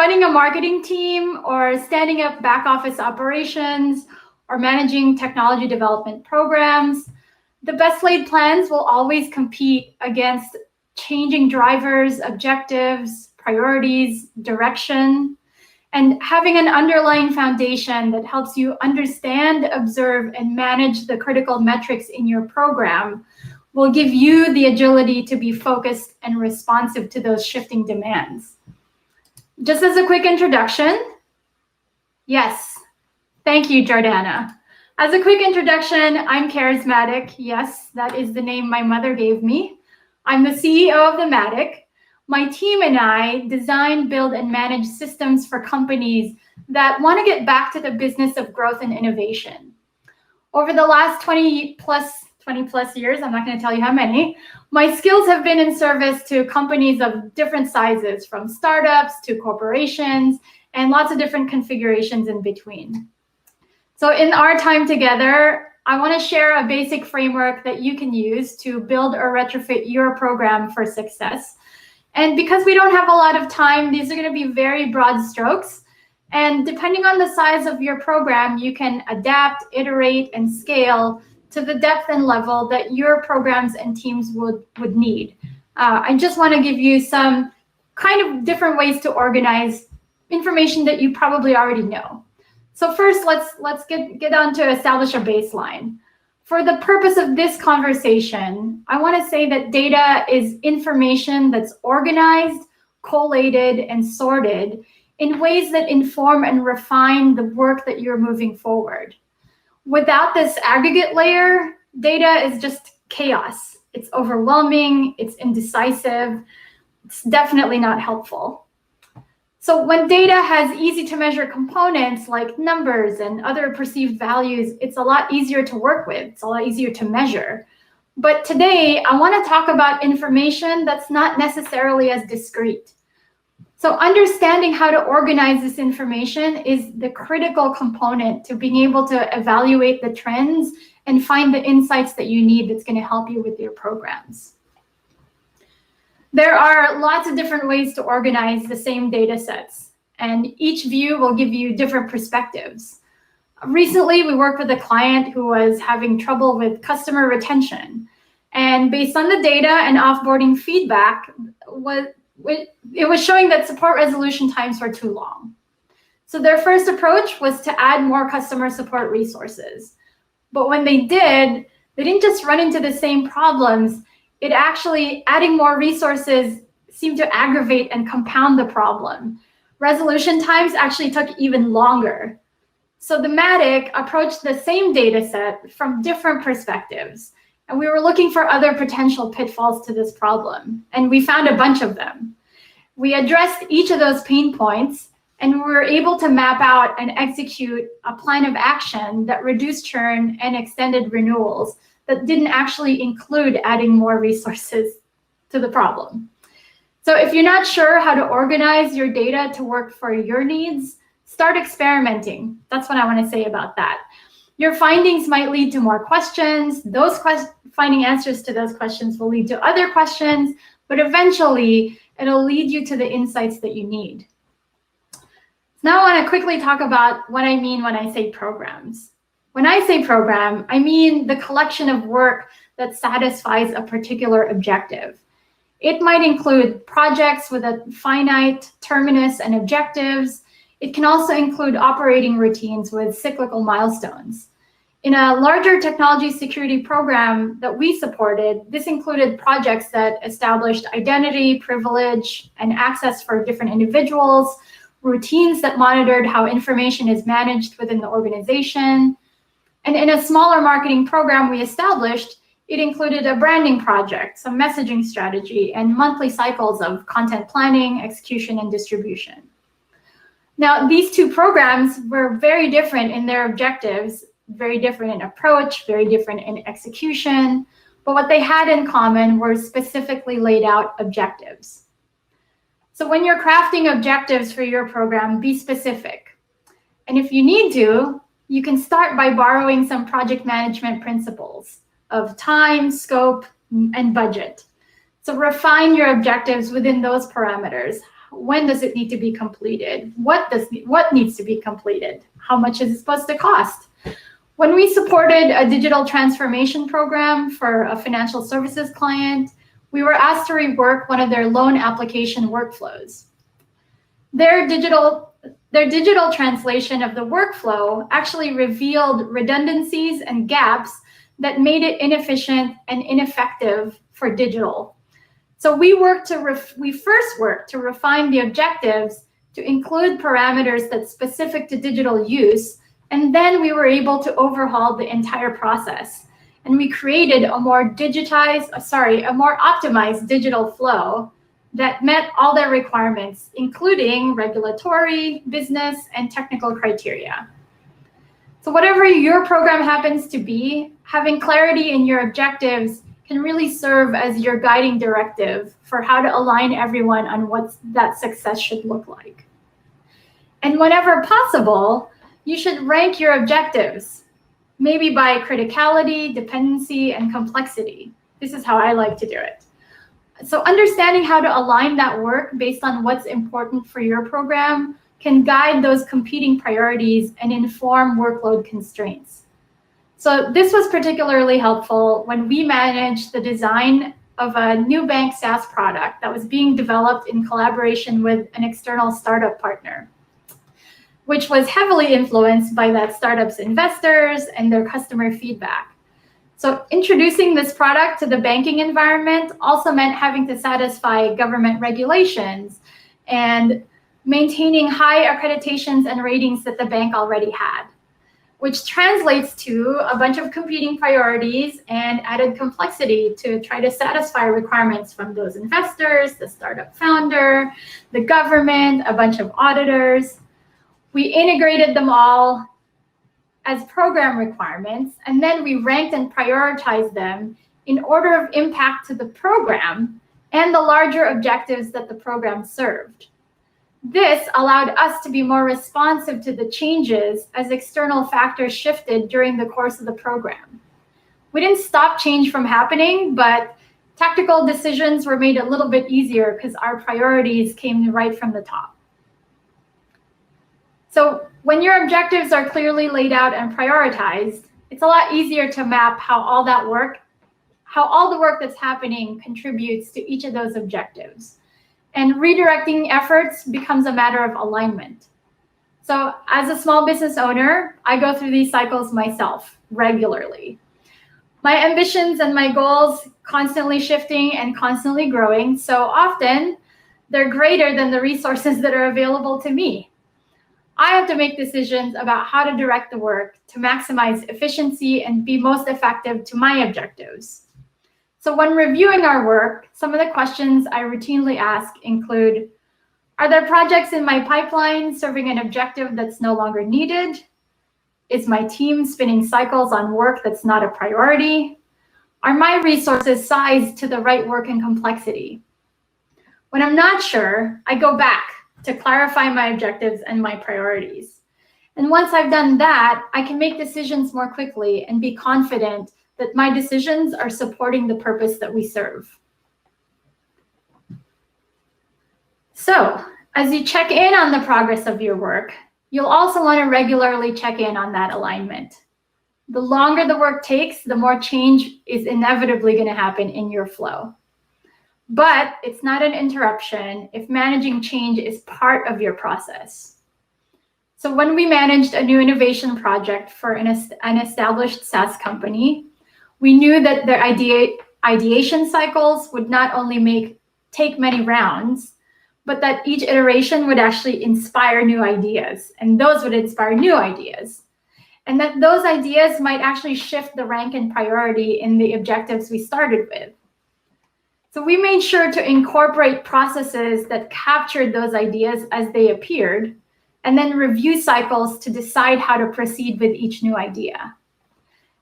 running a marketing team or standing up back office operations or managing technology development programs, the best laid plans will always compete against changing drivers, objectives, priorities, direction, and having an underlying foundation that helps you understand, observe, and manage the critical metrics in your program will give you the agility to be focused and responsive to those shifting demands. Just as a quick introduction, yes, thank you, Jordana. As a quick introduction, I'm charismatic. Yes, that is the name my mother gave me. I'm the CEO of the Matic. My team and I design, build, and manage systems for companies that want to get back to the business of growth and innovation. Over the last 20 plus years, I'm not going to tell you how many, my skills have been in service to companies of different sizes, from startups to corporations, and lots of different configurations in between. So in our time together, I want to share a basic framework that you can use to build or retrofit your program for success. And because we don't have a lot of time, these are going to be very broad strokes. And depending on the size of your program, you can adapt, iterate, and scale to the depth and level that your programs and teams would need. I just want to give you some kind of different ways to organize information that you probably already know. So first, let's get on to establish a baseline. For the purpose of this conversation, I want to say that data is information that's organized, collated, and sorted in ways that inform and refine the work that you're moving forward. Without this aggregate layer, data is just chaos. It's overwhelming, it's indecisive, it's definitely not helpful. So when data has easy to measure components like numbers and other perceived values, it's a lot easier to work with. It's a lot easier to measure. But today, I want to talk about information that's not necessarily as discrete. So understanding how to organize this information is the critical component to being able to evaluate the trends and find the insights that you need that's going to help you with your programs. There are lots of different ways to organize the same data sets, and each view will give you different perspectives. Recently, we worked with a client who was having trouble with customer retention, and based on the data and offboarding feedback, it was showing that support resolution times were too long. So their first approach was to add more customer support resources. But when they didn't just run into the same problems. It actually, adding more resources seemed to aggravate and compound the problem. Resolution times actually took even longer. So the Matic approached the same data set from different perspectives. And we were looking for other potential pitfalls to this problem. And we found a bunch of them. We addressed each of those pain points, and we were able to map out and execute a plan of action that reduced churn and extended renewals that didn't actually include adding more resources to the problem. So if you're not sure how to organize your data to work for your needs, start experimenting. That's what I want to say about that. Your findings might lead to more questions. Finding answers to those questions will lead to other questions, but eventually it'll lead you to the insights that you need. Now I want to quickly talk about what I mean when I say programs. When I say program, I mean the collection of work that satisfies a particular objective. It might include projects with a finite terminus and objectives. It can also include operating routines with cyclical milestones. In a larger technology security program that we supported, this included projects that established identity, privilege, and access for different individuals, routines that monitored how information is managed within the organization. And in a smaller marketing program we established, it included a branding project, some messaging strategy, and monthly cycles of content planning, execution, and distribution. Now, these two programs were very different in their objectives, very different in approach, very different in execution, but what they had in common were specifically laid out objectives. So when you're crafting objectives for your program, be specific. And if you need to, you can start by borrowing some project management principles of time, scope, and budget. So refine your objectives within those parameters. When does it need to be completed? What needs to be completed? How much is it supposed to cost? When we supported a digital transformation program for a financial services client, we were asked to rework one of their loan application workflows. Their digital translation of the workflow actually revealed redundancies and gaps that made it inefficient and ineffective for digital. So we first worked to refine the objectives to include parameters that's specific to digital use, and then we were able to overhaul the entire process. And we created a more optimized digital flow that met all their requirements, including regulatory, business, and technical criteria. So whatever your program happens to be, having clarity in your objectives can really serve as your guiding directive for how to align everyone on what that success should look like. And whenever possible, you should rank your objectives, maybe by criticality, dependency, and complexity. This is how I like to do it. So understanding how to align that work based on what's important for your program can guide those competing priorities and inform workload constraints. So this was particularly helpful when we managed the design of a new bank SaaS product that was being developed in collaboration with an external startup partner, which was heavily influenced by that startup's investors and their customer feedback. So introducing this product to the banking environment also meant having to satisfy government regulations and maintaining high accreditations and ratings that the bank already had, which translates to a bunch of competing priorities and added complexity to try to satisfy requirements from those investors, the startup founder, the government, a bunch of auditors. We integrated them all as program requirements, and then we ranked and prioritized them in order of impact to the program and the larger objectives that the program served. This allowed us to be more responsive to the changes as external factors shifted during the course of the program. We didn't stop change from happening, but tactical decisions were made a little bit easier because our priorities came right from the top. So when your objectives are clearly laid out and prioritized, it's a lot easier to map how all the work that's happening contributes to each of those objectives. And redirecting efforts becomes a matter of alignment. So as a small business owner, I go through these cycles myself regularly. My ambitions and my goals constantly shifting and constantly growing, so often they're greater than the resources that are available to me. I have to make decisions about how to direct the work to maximize efficiency and be most effective to my objectives. So when reviewing our work, some of the questions I routinely ask include, are there projects in my pipeline serving an objective that's no longer needed? Is my team spinning cycles on work that's not a priority? Are my resources sized to the right work and complexity? When I'm not sure, I go back to clarify my objectives and my priorities. And once I've done that, I can make decisions more quickly and be confident that my decisions are supporting the purpose that we serve. So, as you check in on the progress of your work, you'll also want to regularly check in on that alignment. The longer the work takes, the more change is inevitably going to happen in your flow. But it's not an interruption if managing change is part of your process. So when we managed a new innovation project for an established SaaS company, we knew that the ideation cycles would not only take many rounds, but that each iteration would actually inspire new ideas, and those would inspire new ideas. And that those ideas might actually shift the rank and priority in the objectives we started with. So we made sure to incorporate processes that captured those ideas as they appeared, and then review cycles to decide how to proceed with each new idea.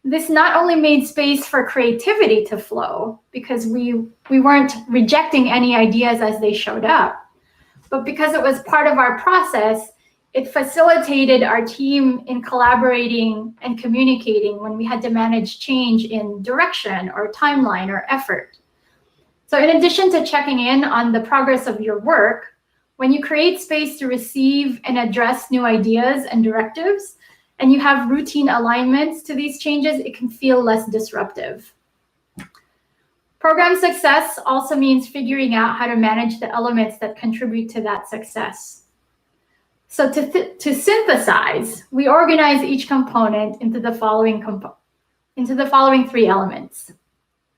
This not only made space for creativity to flow, because we weren't rejecting any ideas as they showed up, but because it was part of our process, it facilitated our team in collaborating and communicating when we had to manage change in direction or timeline or effort. So in addition to checking in on the progress of your work, When you create space to receive and address new ideas and directives, and you have routine alignments to these changes, it can feel less disruptive. Program success also means figuring out how to manage the elements that contribute to that success. So to synthesize, we organize each component into the following three elements.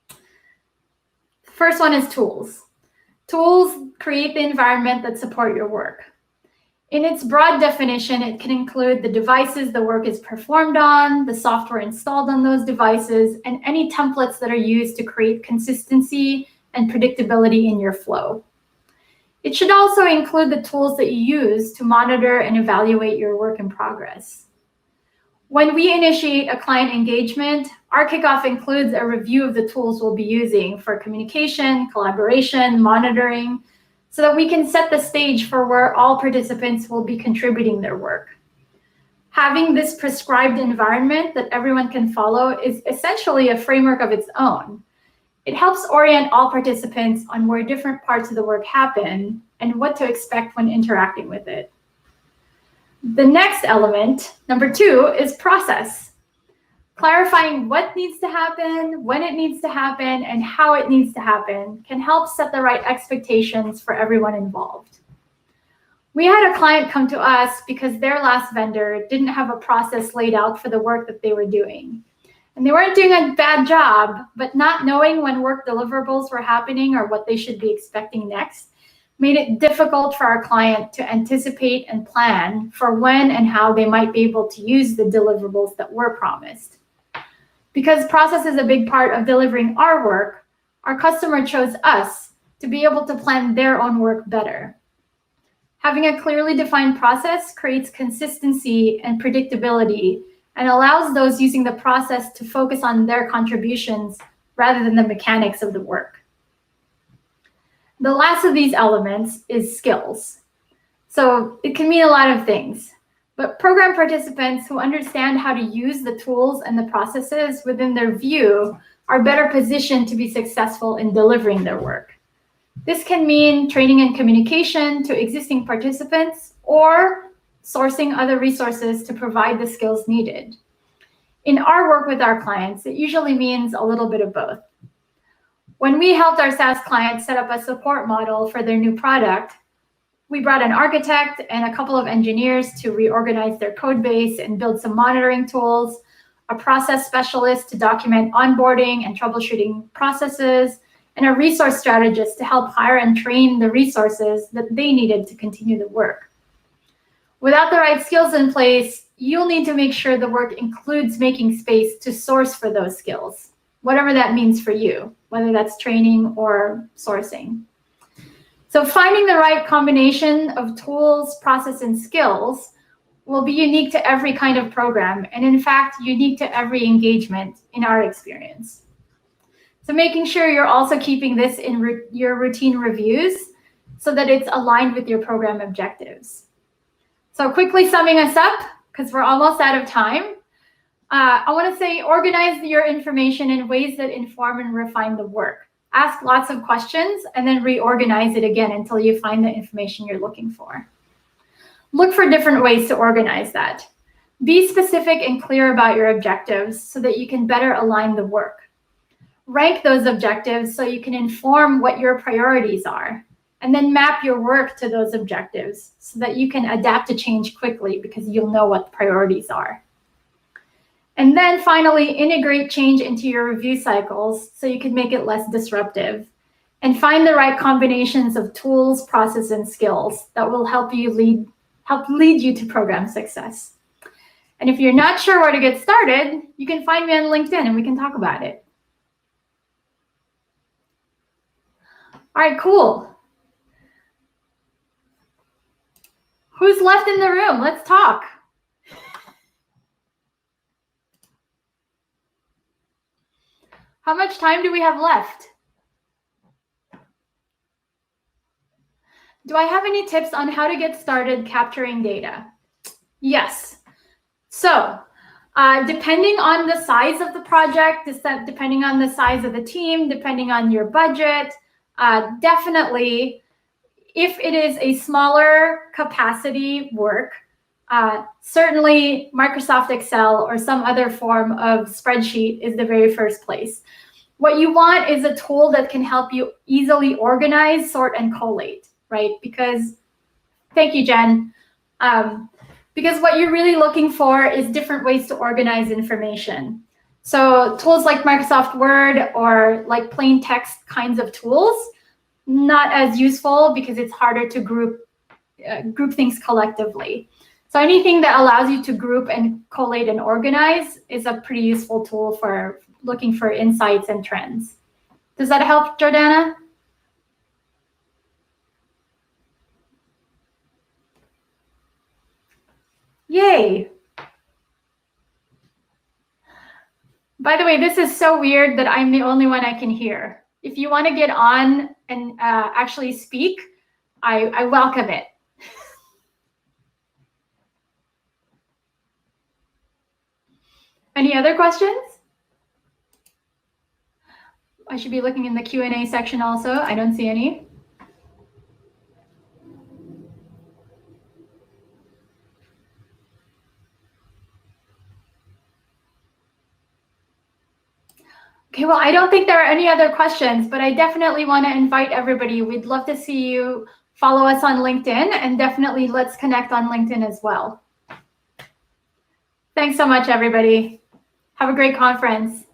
The first one is tools. Tools create the environment that support your work. In its broad definition, it can include the devices the work is performed on, the software installed on those devices, and any templates that are used to create consistency and predictability in your flow. It should also include the tools that you use to monitor and evaluate your work in progress. When we initiate a client engagement, our kickoff includes a review of the tools we'll be using for communication, collaboration, monitoring, so that we can set the stage for where all participants will be contributing their work. Having this prescribed environment that everyone can follow is essentially a framework of its own. It helps orient all participants on where different parts of the work happen and what to expect when interacting with it. The next element, number 2, is process. Clarifying what needs to happen, when it needs to happen, and how it needs to happen can help set the right expectations for everyone involved. We had a client come to us because their last vendor didn't have a process laid out for the work that they were doing. And they weren't doing a bad job, but not knowing when work deliverables were happening or what they should be expecting next made it difficult for our client to anticipate and plan for when and how they might be able to use the deliverables that were promised. Because process is a big part of delivering our work, our customer chose us to be able to plan their own work better. Having a clearly defined process creates consistency and predictability and allows those using the process to focus on their contributions rather than the mechanics of the work. The last of these elements is skills. So it can mean a lot of things, but program participants who understand how to use the tools and the processes within their view are better positioned to be successful in delivering their work. This can mean training and communication to existing participants or sourcing other resources to provide the skills needed. In our work with our clients, it usually means a little bit of both. When we helped our SaaS clients set up a support model for their new product, we brought an architect and a couple of engineers to reorganize their code base and build some monitoring tools, a process specialist to document onboarding and troubleshooting processes, and a resource strategist to help hire and train the resources that they needed to continue the work. Without the right skills in place, you'll need to make sure the work includes making space to source for those skills, whatever that means for you, whether that's training or sourcing. So finding the right combination of tools, process, and skills will be unique to every kind of program, and in fact, unique to every engagement in our experience. So making sure you're also keeping this in your routine reviews so that it's aligned with your program objectives. So quickly summing us up, because we're almost out of time, I want to say organize your information in ways that inform and refine the work. Ask lots of questions and then reorganize it again until you find the information you're looking for. Look for different ways to organize that. Be specific and clear about your objectives so that you can better align the work. Rank those objectives so you can inform what your priorities are, and then map your work to those objectives so that you can adapt to change quickly because you'll know what the priorities are. And then finally, integrate change into your review cycles so you can make it less disruptive, and find the right combinations of tools, process, and skills that will help lead you to program success. And if you're not sure where to get started, you can find me on LinkedIn and we can talk about it. All right, cool. Who's left in the room? Let's talk. How much time do we have left? Do I have any tips on how to get started capturing data? Yes. So depending on the size of the project, depending on the size of the team, depending on your budget, definitely if it is a smaller capacity work, certainly Microsoft Excel or some other form of spreadsheet is the very first place. What you want is a tool that can help you easily organize, sort, and collate, right? Because, thank you, Jen. Because what you're really looking for is different ways to organize information. So tools like Microsoft Word or like plain text kinds of tools, not as useful because it's harder to group things collectively. So anything that allows you to group and collate and organize is a pretty useful tool for looking for insights and trends. Does that help, Jordana? Yay. By the way, this is so weird that I'm the only one I can hear. If you want to get on and actually speak, I welcome it. Any other questions? I should be looking in the Q&A section also. I don't see any. Okay, well, I don't think there are any other questions, but I definitely want to invite everybody. We'd love to see you follow us on LinkedIn, and definitely let's connect on LinkedIn as well. Thanks so much, everybody. Have a great conference.